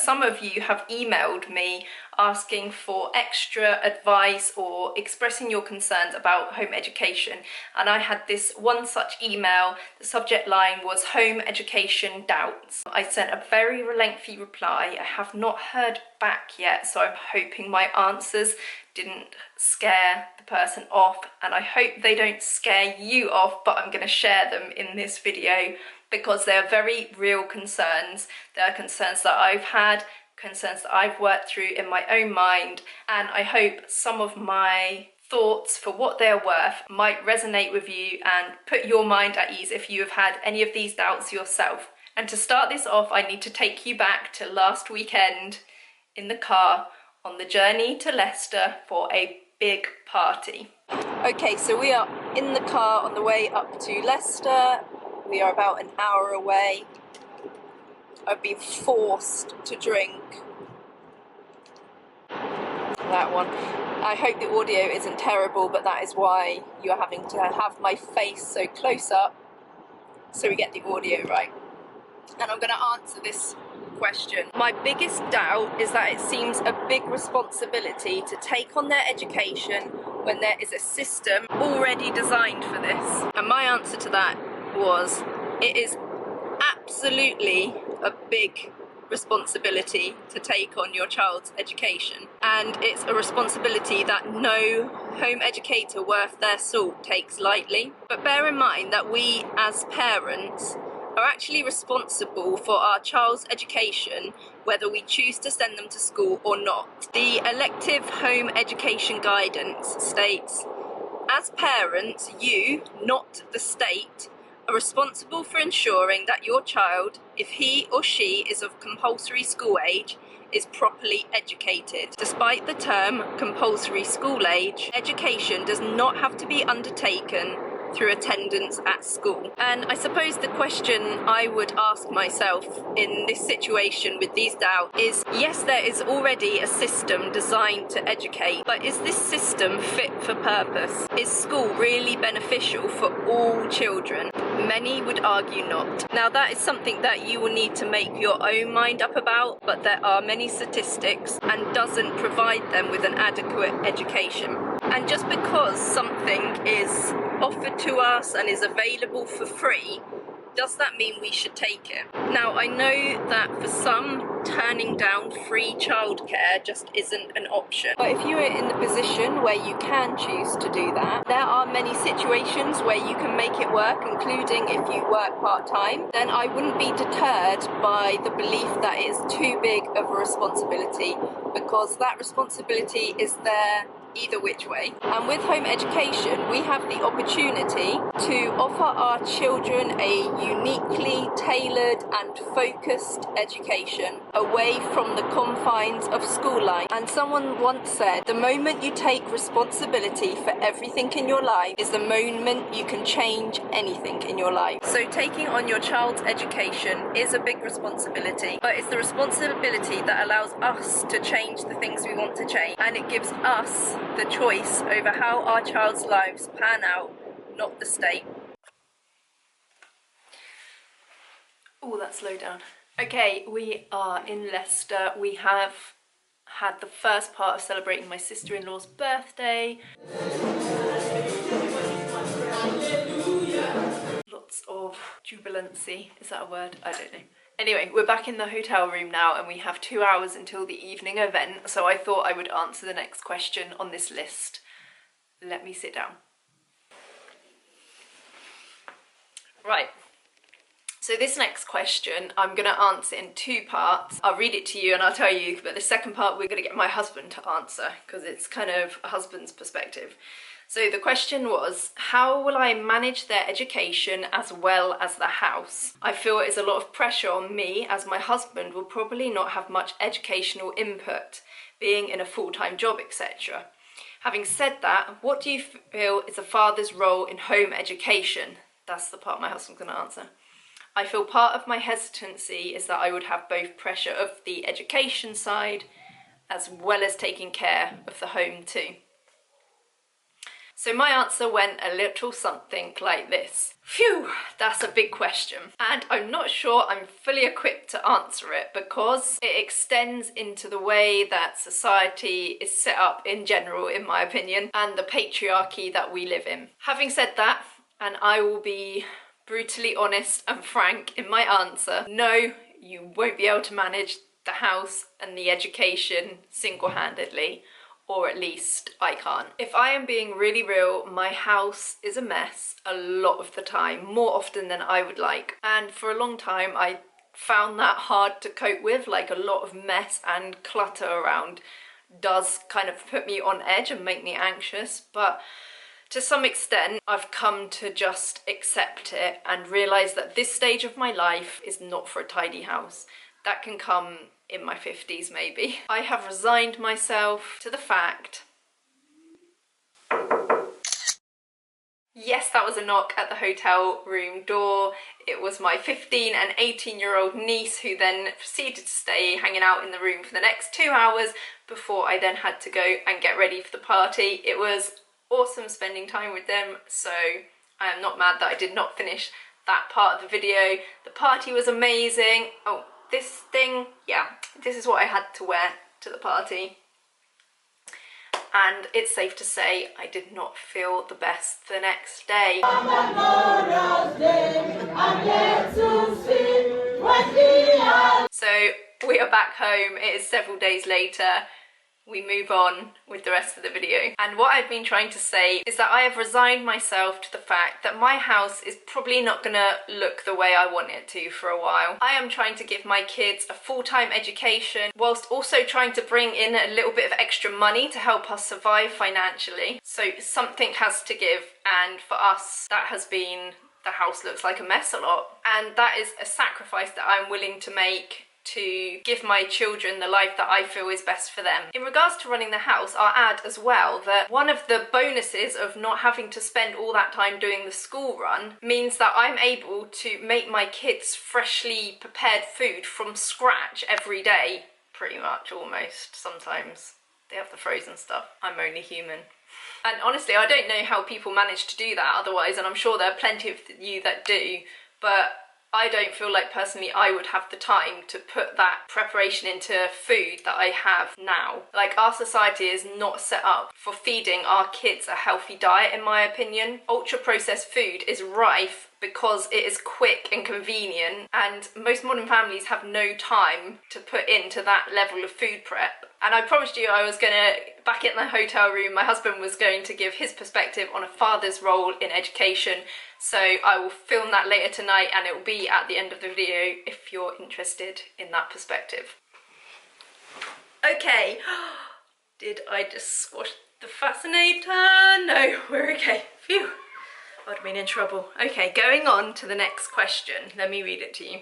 some of you have emailed me asking for extra advice or expressing your concerns about home education, and I had this one such email. The subject line was home education doubts. I sent a very lengthy reply. I have not heard back yet, so I'm hoping my answers didn't scare the person off, and I hope they don't scare you off, but I'm going to share them in this video because they're very real concerns. They're concerns that I've had, concerns that I've worked through in my own mind, and I hope some of my thoughts, for what they're worth, might resonate with you and put your mind at ease if you have had any of these doubts yourself. And to start this off, I need to take you back to last weekend in the car on the journey to Leicester for a big party. Okay, so we are in the car on the way up to Leicester. We are about an hour away. I've been forced to drink that one. I hope the audio isn't terrible, but that is why you are having to have my face so close up so we get the audio right. And I'm going to answer this question. My biggest doubt is that it seems a big responsibility to take on their education when there is a system already designed for this. And my answer to that was, it is absolutely a big responsibility to take on your child's education, and it's a responsibility that no home educator worth their salt takes lightly. But bear in mind that we as parents are actually responsible for our child's education whether we choose to send them to school or not. The elective home education guidance states, as parents, you, not the state, are responsible for ensuring that your child, if he or she is of compulsory school age, is properly educated. Despite the term compulsory school age, education does not have to be undertaken through attendance at school. And I suppose the question I would ask myself in this situation with these doubts is, yes, there is already a system designed to educate, but is this system fit for purpose? Is school really beneficial for all children? Many would argue not. Now, that is something that you will need to make your own mind up about, but there are many statistics and doesn't provide them with an adequate education. And just because something is offered to us and is available for free, does that mean we should take it? Now, I know that for some, turning down free childcare just isn't an option. But if you are in the position where you can choose to do that, there are many situations where you can make it work, including if you work part-time, then I wouldn't be deterred by the belief that it's too big of a responsibility, because that responsibility is there either which way. And with home education, we have the opportunity to offer our children a uniquely tailored and focused education away from the confines of school life. And someone once said, the moment you take responsibility for everything in your life is the moment you can change anything in your life. So taking on your child's education is a big responsibility, but it's the responsibility that allows us to change the things we want to change, and it gives us the choice over how our child's lives pan out, not the state. Oh, that slowed down. Okay, we are in Leicester. We have had the first part of celebrating my sister-in-law's birthday. Lots of jubilancy. Is that a word? I don't know. Anyway, we're back in the hotel room now, and we have 2 hours until the evening event, so I thought I would answer the next question on this list. Let me sit down. Right. So this next question, I'm going to answer in two parts. I'll read it to you and I'll tell you, but the second part we're going to get my husband to answer, because it's kind of a husband's perspective. So the question was, how will I manage their education as well as the house? I feel it is a lot of pressure on me, as my husband will probably not have much educational input, being in a full-time job, etc. Having said that, what do you feel is a father's role in home education? That's the part my husband's going to answer. I feel part of my hesitancy is that I would have both pressure of the education side as well as taking care of the home too. So my answer went a little something like this. Phew, that's a big question. And I'm not sure I'm fully equipped to answer it because it extends into the way that society is set up in general, in my opinion, and the patriarchy that we live in. Having said that, and I will be brutally honest and frank in my answer, no, you won't be able to manage the house and the education single-handedly. Or at least I can't. If I am being really real, my house is a mess a lot of the time, more often than I would like. And for a long time, I found that hard to cope with, like a lot of mess and clutter around does kind of put me on edge and make me anxious. But to some extent, I've come to just accept it and realise that this stage of my life is not for a tidy house. That can come in my 50s maybe. I have resigned myself to the fact. Yes, that was a knock at the hotel room door. It was my 15 and 18-year-old niece who then proceeded to stay hanging out in the room for the next 2 hours before I then had to go and get ready for the party. It was awesome spending time with them, so I am not mad that I did not finish that part of the video. The party was amazing. Oh, this thing, yeah, this is what I had to wear to the party. And it's safe to say I did not feel the best the next day. So we are back home. It is several days later. We move on with the rest of the video. And what I've been trying to say is that I have resigned myself to the fact that my house is probably not gonna look the way I want it to for a while. I am trying to give my kids a full-time education whilst also trying to bring in a little bit of extra money to help us survive financially. So something has to give, and for us that has been the house looks like a mess a lot. And that is a sacrifice that I'm willing to make to give my children the life that I feel is best for them. In regards to running the house, I'll add as well that one of the bonuses of not having to spend all that time doing the school run means that I'm able to make my kids freshly prepared food from scratch every day, pretty much, almost. Sometimes they have the frozen stuff. I'm only human. And honestly, I don't know how people manage to do that otherwise, and I'm sure there are plenty of you that do, but I don't feel like personally I would have the time to put that preparation into food that I have now. Like, our society is not set up for feeding our kids a healthy diet, in my opinion. Ultra processed food is rife because it is quick and convenient, and most modern families have no time to put into that level of food prep. And I promised you I was gonna, back in the hotel room, my husband was going to give his perspective on a father's role in education. So I will film that later tonight, and it will be at the end of the video if you're interested in that perspective. Okay, did I just squash the fascinator? No, we're okay. Phew, I'd have been in trouble. Okay, going on to the next question. Let me read it to you.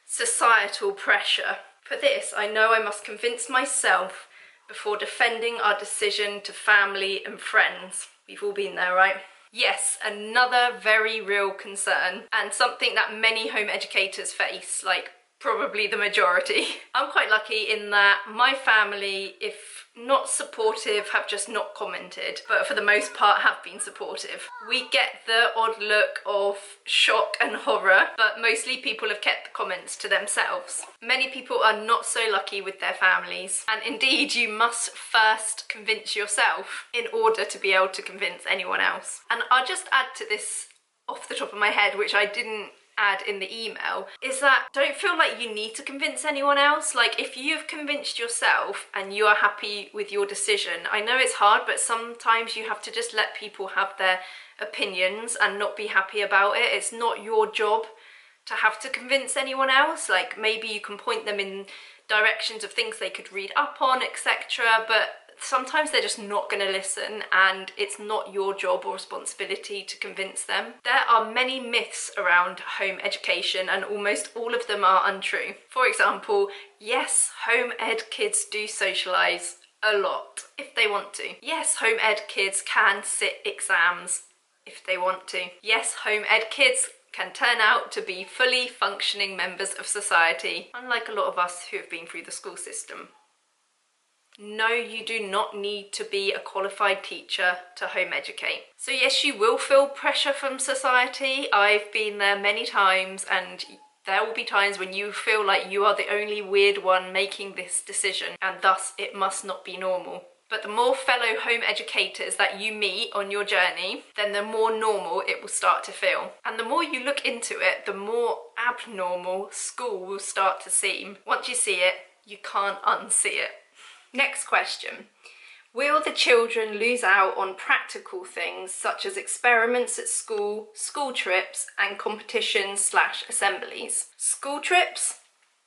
Societal pressure. For this, I know I must convince myself before defending our decision to family and friends. We've all been there, right? Yes, another very real concern, and something that many home educators face, like probably the majority. I'm quite lucky in that my family, if not supportive, have just not commented, but for the most part have been supportive. We get the odd look of shock and horror, but mostly people have kept the comments to themselves. Many people are not so lucky with their families, and indeed you must first convince yourself in order to be able to convince anyone else. And I'll just add to this off the top of my head, which I didn't add in the email, is that don't feel like you need to convince anyone else. Like, if you've convinced yourself and you are happy with your decision, I know it's hard, but sometimes you have to just let people have their opinions and not be happy about it. It's not your job to have to convince anyone else. Like, maybe you can point them in directions of things they could read up on, etc., but sometimes they're just not going to listen, and it's not your job or responsibility to convince them. There are many myths around home education, and almost all of them are untrue. For example, yes, home ed kids do socialise a lot if they want to. Yes, home ed kids can sit exams if they want to. Yes, home ed kids can turn out to be fully functioning members of society, unlike a lot of us who have been through the school system. No, you do not need to be a qualified teacher to home educate. So yes, you will feel pressure from society. I've been there many times, and there will be times when you feel like you are the only weird one making this decision, and thus it must not be normal. But the more fellow home educators that you meet on your journey, then the more normal it will start to feel. And the more you look into it, the more abnormal school will start to seem. Once you see it, you can't unsee it. Next question. Will the children lose out on practical things such as experiments at school, school trips, and competitions/assemblies? School trips?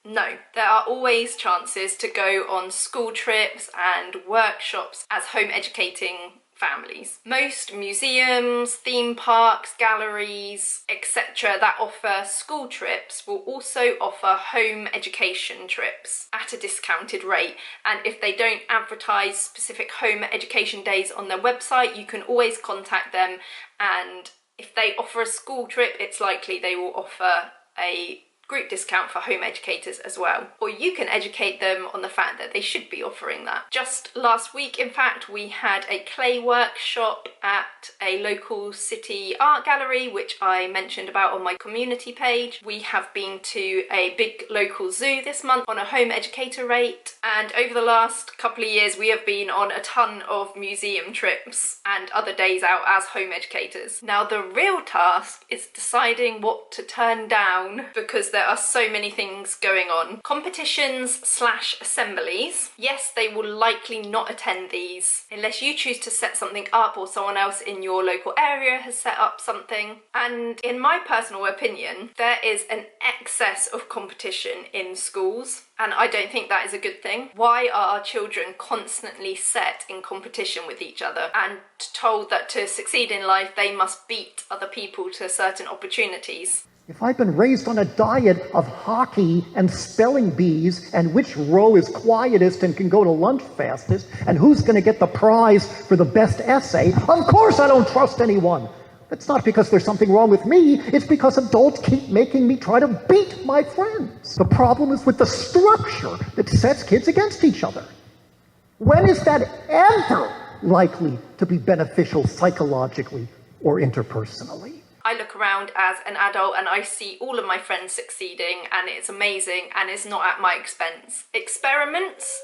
No, there are always chances to go on school trips and workshops as home educating families. Most museums, theme parks, galleries, etc. that offer school trips will also offer home education trips at a discounted rate. And if they don't advertise specific home education days on their website, you can always contact them, and if they offer a school trip, it's likely they will offer a group discount for home educators as well. Or you can educate them on the fact that they should be offering that. Just last week, in fact, we had a clay workshop at a local city art gallery, which I mentioned about on my community page. We have been to a big local zoo this month on a home educator rate. And over the last couple of years, we have been on a ton of museum trips and other days out as home educators. Now, the real task is deciding what to turn down, because there are so many things going on. Competitions/assemblies. Yes, they will likely not attend these unless you choose to set something up or someone else in your local area has set up something. And in my personal opinion, there is an excess of competition in schools, and I don't think that is a good thing. Why are our children constantly set in competition with each other and told that to succeed in life they must beat other people to certain opportunities? If I've been raised on a diet of hockey and spelling bees and which row is quietest and can go to lunch fastest and who's going to get the prize for the best essay, of course I don't trust anyone. It's not because there's something wrong with me, it's because adults keep making me try to beat my friends. The problem is with the structure that sets kids against each other. When is that ever likely to be beneficial psychologically or interpersonally? I look around as an adult and I see all of my friends succeeding, and it's amazing, and it's not at my expense. Experiments,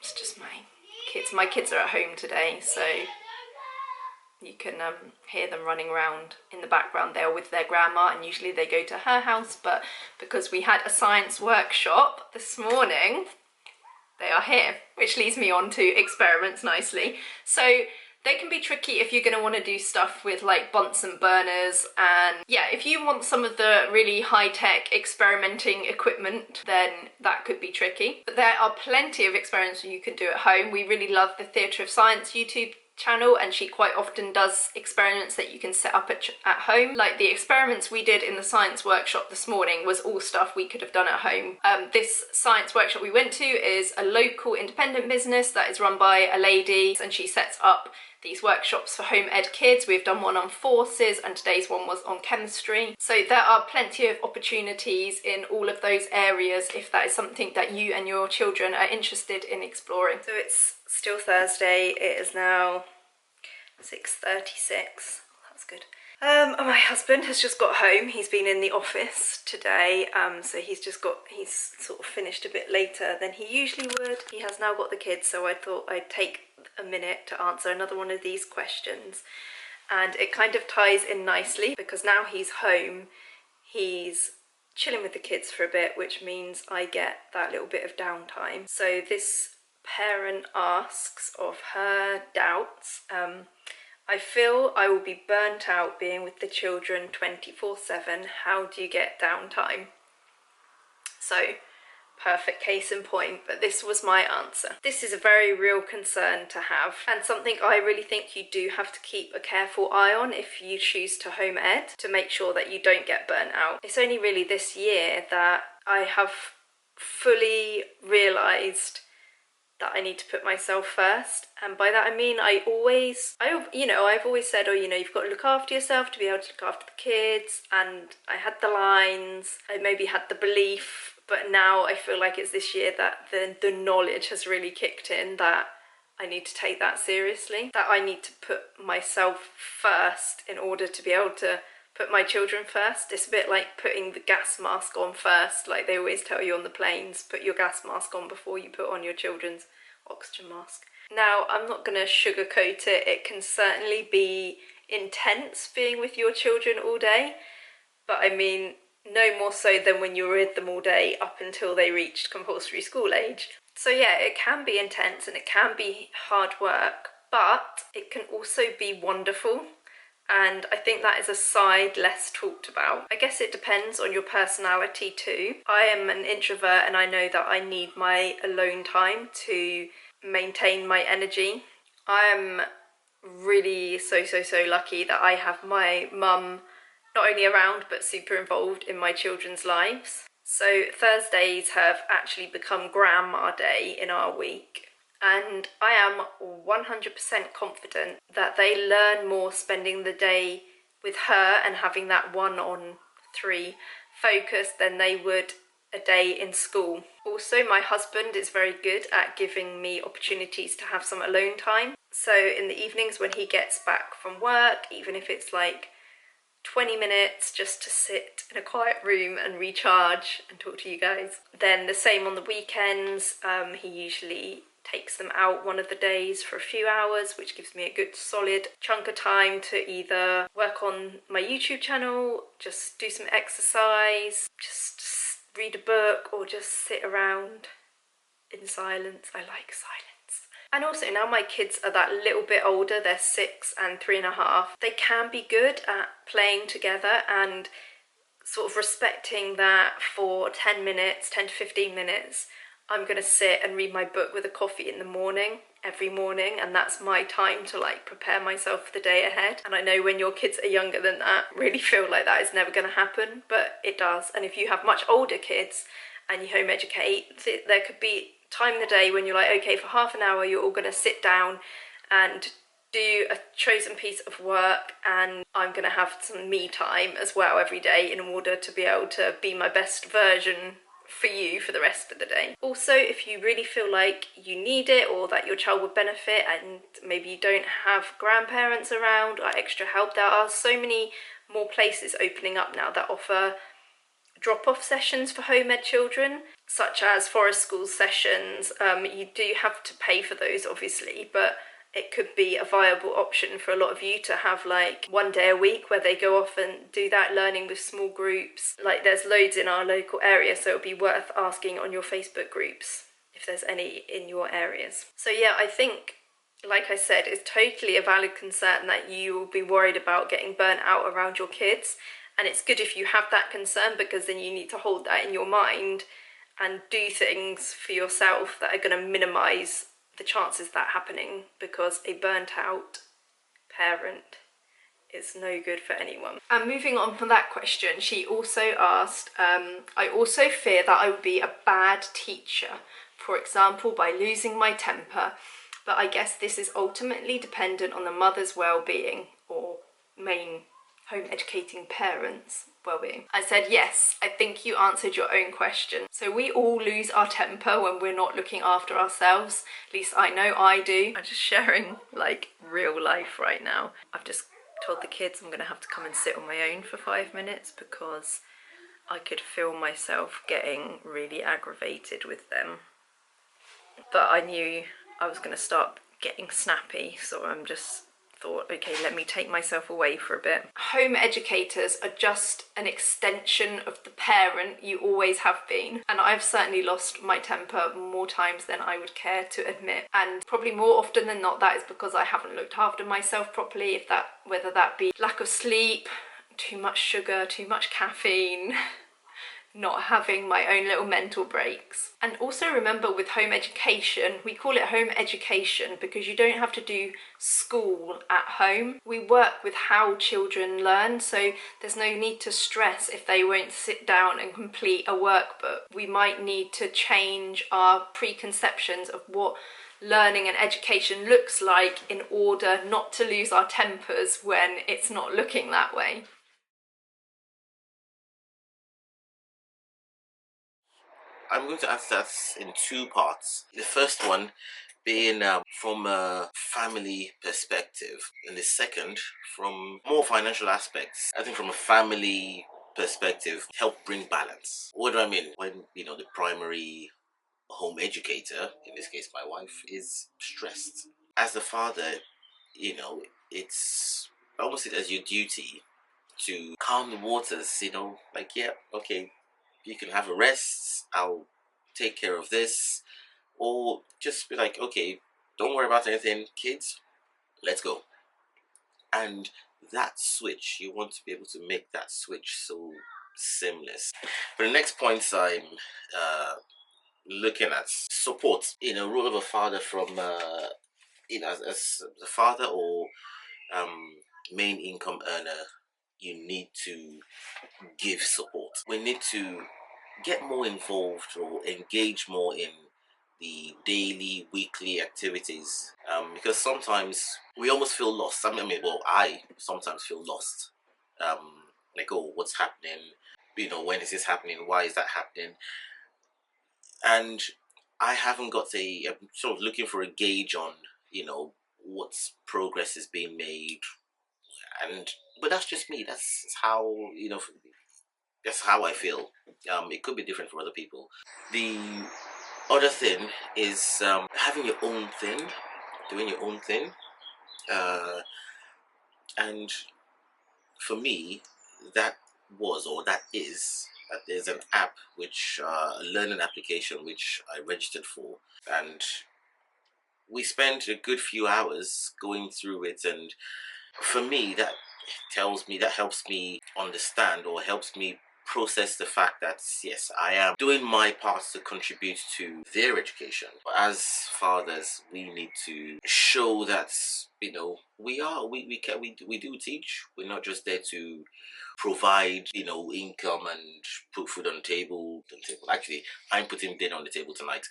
it's just my kids. My kids are at home today, so you can hear them running around in the background. They're with their grandma, and usually they go to her house, but because we had a science workshop this morning, they are here, which leads me on to experiments nicely. So they can be tricky if you're going to want to do stuff with like Bunsen burners, and yeah, if you want some of the really high-tech experimenting equipment, then that could be tricky. But there are plenty of experiments you can do at home. We really love the Theatre of Science YouTube channel, and she quite often does experiments that you can set up at home. Like the experiments we did in the science workshop this morning was all stuff we could have done at home. This science workshop we went to is a local independent business that is run by a lady, and she sets up these workshops for home ed kids. We've done one on forces, and today's one was on chemistry. So there are plenty of opportunities in all of those areas if that is something that you and your children are interested in exploring. So it's still Thursday. It is now 6:36. That's good. My husband has just got home. He's been in the office today, so he's sort of finished a bit later than he usually would. He has now got the kids, so I thought I'd take a minute to answer another one of these questions. And it kind of ties in nicely because now he's home, he's chilling with the kids for a bit, which means I get that little bit of downtime. So this parent asks of her doubts. I feel I will be burnt out being with the children 24/7. How do you get downtime? So, perfect case in point, but this was my answer. This is a very real concern to have, and something I really think you do have to keep a careful eye on if you choose to home ed, to make sure that you don't get burnt out. It's only really this year that I have fully realised that I need to put myself first, and by that I mean I've always said, you've got to look after yourself to be able to look after the kids, and I had the lines, I maybe had the belief But now I feel like it's this year that the knowledge has really kicked in that I need to take that seriously, that I need to put myself first in order to be able to put my children first. It's a bit like putting the gas mask on first, like they always tell you on the planes, put your gas mask on before you put on your children's oxygen mask. Now, I'm not going to sugarcoat it. It can certainly be intense being with your children all day, but I mean, no more so than when you were with them all day up until they reached compulsory school age. So yeah, it can be intense and it can be hard work, but it can also be wonderful. And I think that is a side less talked about. I guess it depends on your personality too. I am an introvert and I know that I need my alone time to maintain my energy. I am really so lucky that I have my mum not only around but super involved in my children's lives. So Thursdays have actually become grandma day in our week, and I am 100% confident that they learn more spending the day with her and having that 1-on-3 focus than they would a day in school. Also, my husband is very good at giving me opportunities to have some alone time. So in the evenings when he gets back from work, even if it's like 20 minutes just to sit in a quiet room and recharge and talk to you guys. Then the same on the weekends. He usually takes them out one of the days for a few hours, which gives me a good solid chunk of time to either work on my YouTube channel, just do some exercise, just read a book, or just sit around in silence. I like silence. And also now my kids are that little bit older, they're 6 and 3.5, they can be good at playing together and sort of respecting that for 10 minutes, 10 to 15 minutes, I'm going to sit and read my book with a coffee in the morning, every morning, and that's my time to like prepare myself for the day ahead. And I know when your kids are younger than that, really feel like that is never going to happen, but it does. And if you have much older kids and you home educate, there could be time in the day when you're like, okay, for half an hour you're all going to sit down and do a chosen piece of work, and I'm going to have some me time as well every day in order to be able to be my best version for you for the rest of the day. Also, if you really feel like you need it or that your child would benefit and maybe you don't have grandparents around or extra help, there are so many more places opening up now that offer drop-off sessions for home ed children, such as forest school sessions. You do have to pay for those obviously, but it could be a viable option for a lot of you to have like one day a week where they go off and do that learning with small groups. Like there's loads in our local area, so it'll be worth asking on your Facebook groups if there's any in your areas. So yeah, I think, like I said, it's totally a valid concern that you will be worried about getting burnt out around your kids. And it's good if you have that concern, because then you need to hold that in your mind and do things for yourself that are going to minimise the chances of that happening, because a burnt out parent is no good for anyone. And moving on from that question, she also asked, I also fear that I would be a bad teacher, for example, by losing my temper, but I guess this is ultimately dependent on the mother's well-being, or main home educating parents' well-being. I said, yes, I think you answered your own question. So we all lose our temper when we're not looking after ourselves. At least I know I do. I'm just sharing like real life right now. I've just told the kids I'm gonna have to come and sit on my own for 5 minutes because I could feel myself getting really aggravated with them. But I knew I was gonna start getting snappy, so I'm just thought, okay, let me take myself away for a bit. Home educators are just an extension of the parent you always have been, and I've certainly lost my temper more times than I would care to admit, and probably more often than not that is because I haven't looked after myself properly, whether that be lack of sleep, too much sugar, too much caffeine, not having my own little mental breaks. And also remember, with home education, we call it home education because you don't have to do school at home. We work with how children learn, so there's no need to stress if they won't sit down and complete a workbook. We might need to change our preconceptions of what learning and education looks like in order not to lose our tempers when it's not looking that way. I'm going to answer that in two parts. The first one being from a family perspective, and the second from more financial aspects. I think from a family perspective, help bring balance. What do I mean? When, the primary home educator, in this case my wife, is stressed. As a father, it's almost it as your duty to calm the waters, like, yeah, okay, you can have a rest, I'll take care of this. Or just be like, okay, don't worry about anything, kids, let's go. And that switch, you want to be able to make that switch so seamless. For the next points I'm looking at, support, role of a father from, as a father or main income earner, you need to give support. We need to get more involved or engage more in the daily, weekly activities, because sometimes we almost feel lost. I sometimes feel lost. Like, oh, what's happening? When is this happening? Why is that happening? And I haven't got I'm sort of looking for a gauge on, what progress is being made. But that's just me. That's how, that's how I feel. It could be different for other people. The other thing is having your own thing, doing your own thing. And for me, that there's an app, a learning application, which I registered for. And we spent a good few hours going through it. And for me, that helps me understand, or helps me process the fact that, yes, I am doing my part to contribute to their education. But as fathers, we need to show that, we do teach. We're not just there to provide, income and put food on the table. Actually, I'm putting dinner on the table tonight.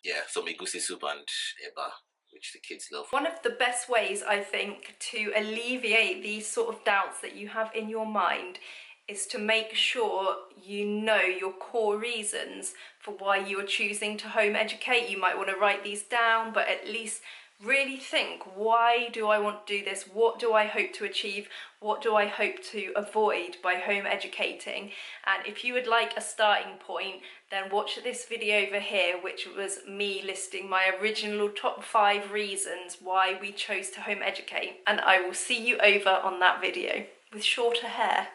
Yeah, some egusi soup and eba, which the kids love. One of the best ways, I think, to alleviate these sort of doubts that you have in your mind is to make sure you know your core reasons for why you're choosing to home educate. You might want to write these down, but at least really think, why do I want to do this? What do I hope to achieve? What do I hope to avoid by home educating? And if you would like a starting point, then watch this video over here, which was me listing my original top 5 reasons why we chose to home educate. And I will see you over on that video with shorter hair.